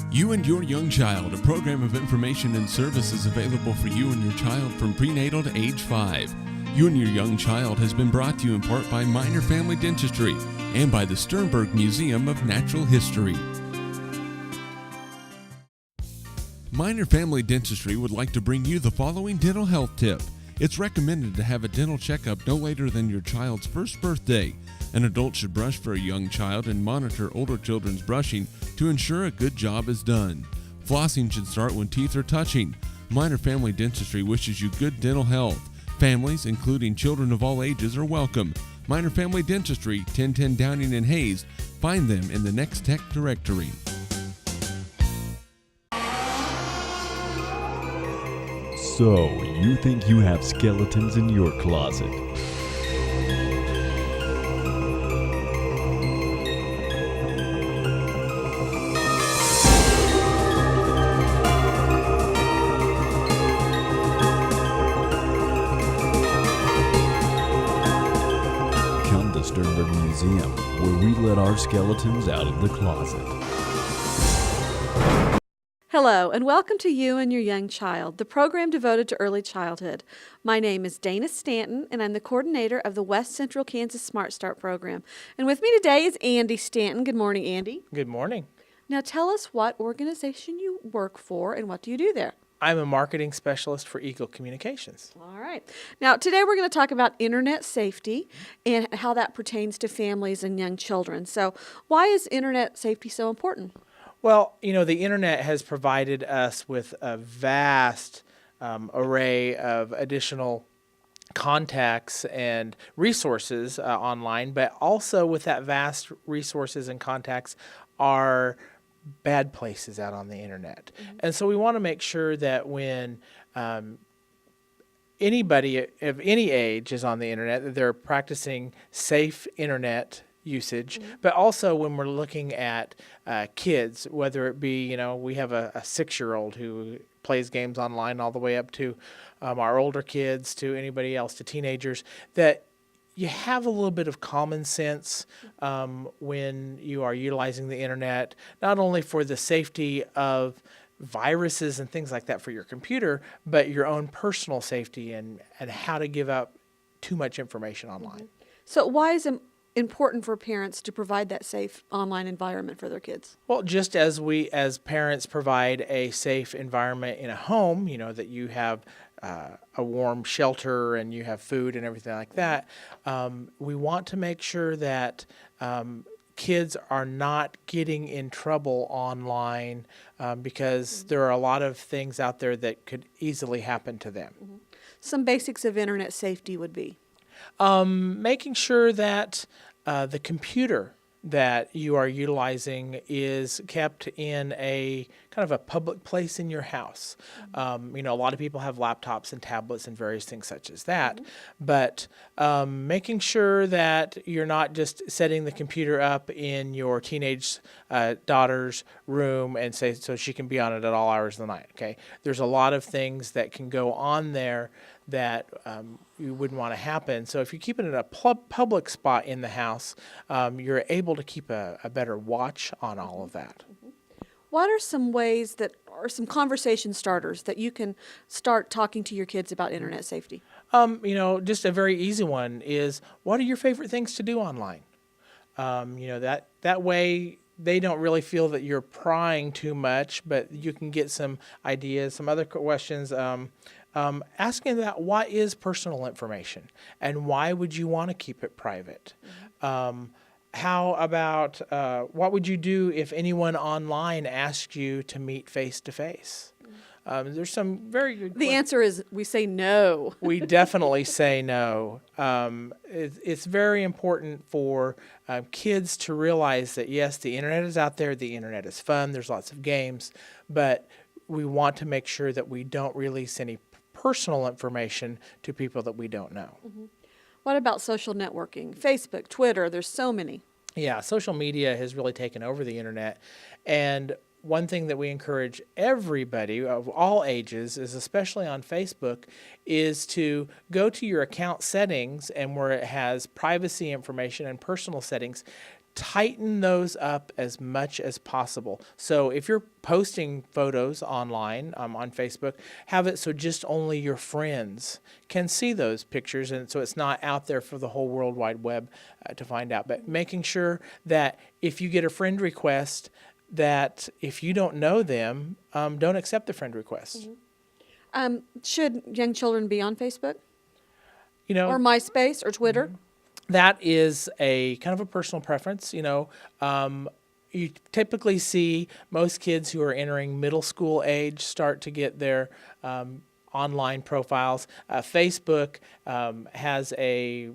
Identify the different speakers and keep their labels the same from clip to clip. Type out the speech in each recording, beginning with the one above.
Speaker 1: You and Your Young Child, a program of information and services available for you and your child from prenatal to age 5. You and Your Young Child has been brought to you in part by Minor Family Dentistry and by the Sternberg Museum of Natural History. Minor Family Dentistry would like to bring you the following dental health tip. It's recommended to have a dental checkup no later than your child's first birthday. An adult should brush for a young child and monitor older children's brushing to ensure a good job is done. Flossing should start when teeth are touching. Minor Family Dentistry wishes you good dental health. Families, including children of all ages, are welcome. Minor Family Dentistry, 1010 Downing and Hayes. Find them in the Next Tech directory.
Speaker 2: So, you think you have skeletons in your closet? Come to Sternberg Museum, where we let our skeletons out of the closet.
Speaker 3: Hello, and welcome to You and Your Young Child, the program devoted to early childhood. My name is Dana Stanton, and I'm the coordinator of the West Central Kansas Smart Start program. And with me today is Andy Stanton. Good morning, Andy.
Speaker 4: Good morning.
Speaker 3: Now tell us what organization you work for and what do you do there?
Speaker 4: I'm a marketing specialist for Eagle Communications.
Speaker 3: All right. Now, today we're going to talk about internet safety and how that pertains to families and young children. So, why is internet safety so important?
Speaker 4: Well, the internet has provided us with a vast array of additional contacts and resources online, but also with that vast resources and contacts are bad places out on the internet. Mm-hmm. And so we want to make sure that when anybody of any age is on the internet, that they're practicing safe internet usage, mm-hmm. but also when we're looking at kids, whether it be, we have a 6-year-old who plays games online all the way up to our older kids, to anybody else, to teenagers, that you have a little bit of common sense when you are utilizing the internet, not only for the safety of viruses and things like that for your computer, but your own personal safety and how to give out too much information online.
Speaker 3: Mm-hmm. So why is it important for parents to provide that safe online environment for their kids?
Speaker 4: Well, just as we as parents provide a safe environment in a home, that you have a warm shelter and you have food and everything like that, we want to make sure that kids are not getting in trouble online because there are a lot of things out there that could easily happen to them.
Speaker 3: Mm-hmm. Some basics of internet safety would be?
Speaker 4: Making sure that the computer that you are utilizing is kept in a kind of a public place in your house. Mm-hmm. A lot of people have laptops and tablets and various things such as that, mm-hmm. but making sure that you're not just setting the computer up in your teenage daughter's room and say so she can be on it at all hours of the night. Okay, there's a lot of things that can go on there that you wouldn't want to happen. So if you keep it in a public spot in the house, you're able to keep a better watch on all of that.
Speaker 3: Mm-hmm. What are some ways that are some conversation starters that you can start talking to your kids about internet safety?
Speaker 4: Just a very easy one is, what are your favorite things to do online? That way they don't really feel that you're prying too much, but you can get some ideas, some other questions. Asking about what is personal information and why would you want to keep it private? Mm-hmm. How about what would you do if anyone online asked you to meet face to face? There's some very good
Speaker 3: The answer is we say no.
Speaker 4: We definitely say no. It's very important for kids to realize that, yes, the internet is out there. The internet is fun. There's lots of games. But we want to make sure that we don't release any personal information to people that we don't know.
Speaker 3: Mm-hmm. What about social networking? Facebook, Twitter, there's so many.
Speaker 4: Yeah, social media has really taken over the internet. And one thing that we encourage everybody of all ages, is especially on Facebook, is to go to your account settings, and where it has privacy information and personal settings, tighten those up as much as possible. So if you're posting photos online on Facebook, have it so just only your friends can see those pictures, and so it's not out there for the whole World Wide Web to find out. But making sure that if you get a friend request, that if you don't know them, don't accept the friend request.
Speaker 3: Should young children be on Facebook
Speaker 4: You know,
Speaker 3: or MySpace or Twitter?
Speaker 4: that is a kind of a personal preference. You typically see most kids who are entering middle school age start to get their online profiles. Facebook has a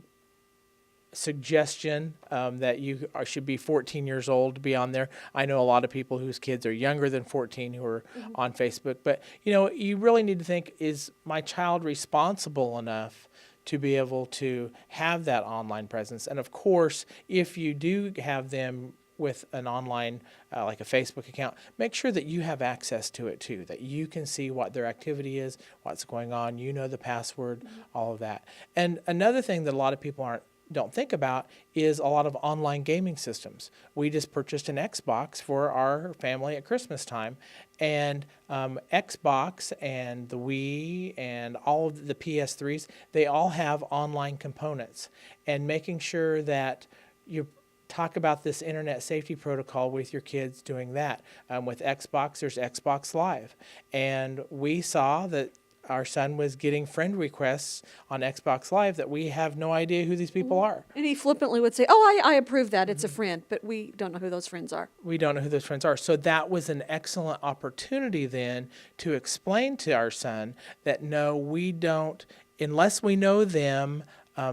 Speaker 4: suggestion that you should be 14 years old to be on there. I know a lot of people whose kids are younger than 14 who are on Facebook, but you really need to think, is my child responsible enough to be able to have that online presence? And of course, if you do have them with an online, like a Facebook account, make sure that you have access to it too, that you can see what their activity is, what's going on, the password, all of that. And another thing that a lot of people don't think about is a lot of online gaming systems. We just purchased an Xbox for our family at Christmas time, and Xbox and the Wii and all of the PS3s, they all have online components. And making sure that you talk about this internet safety protocol with your kids doing that. With Xbox, there's Xbox Live. And we saw that our son was getting friend requests on Xbox Live that we have no idea who these people are.
Speaker 3: And he flippantly would say, "Oh, I approve that. It's a friend," but we don't know who those friends are.
Speaker 4: We don't know who those friends are. So that was an excellent opportunity then to explain to our son that no, we don't, unless we know them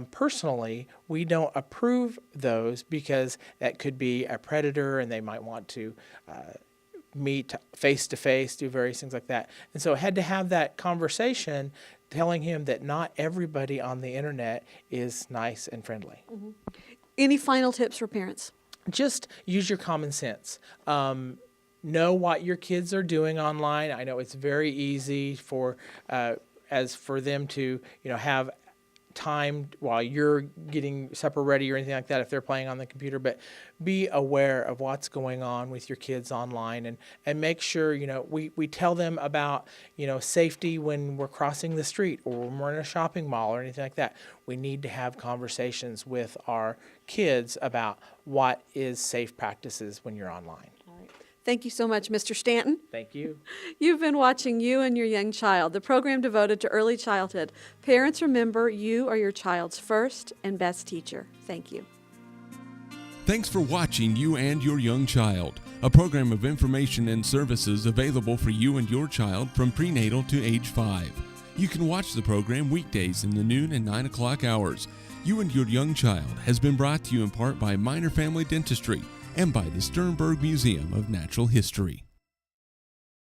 Speaker 4: personally, we don't approve those, because that could be a predator and they might want to meet face to face, do various things like that. And so I had to have that conversation telling him that not everybody on the internet is nice and friendly.
Speaker 3: Any final tips for parents?
Speaker 4: Just use your common sense. Know what your kids are doing online. I know it's very easy for them to have time while you're getting supper ready or anything like that if they're playing on the computer, but be aware of what's going on with your kids online, and make sure we tell them about safety when we're crossing the street or when we're in a shopping mall or anything like that. We need to have conversations with our kids about what is safe practices when you're online.
Speaker 3: Thank you so much, Mr. Stanton.
Speaker 4: Thank you.
Speaker 3: You've been watching You and Your Young Child, the program devoted to early childhood. Parents, remember, you are your child's first and best teacher. Thank you.
Speaker 1: Thanks for watching You and Your Young Child, a program of information and services available for you and your child from prenatal to age 5. You can watch the program weekdays in the noon and 9 o'clock hours. You and Your Young Child has been brought to you in part by Minor Family Dentistry and by the Sternberg Museum of Natural History.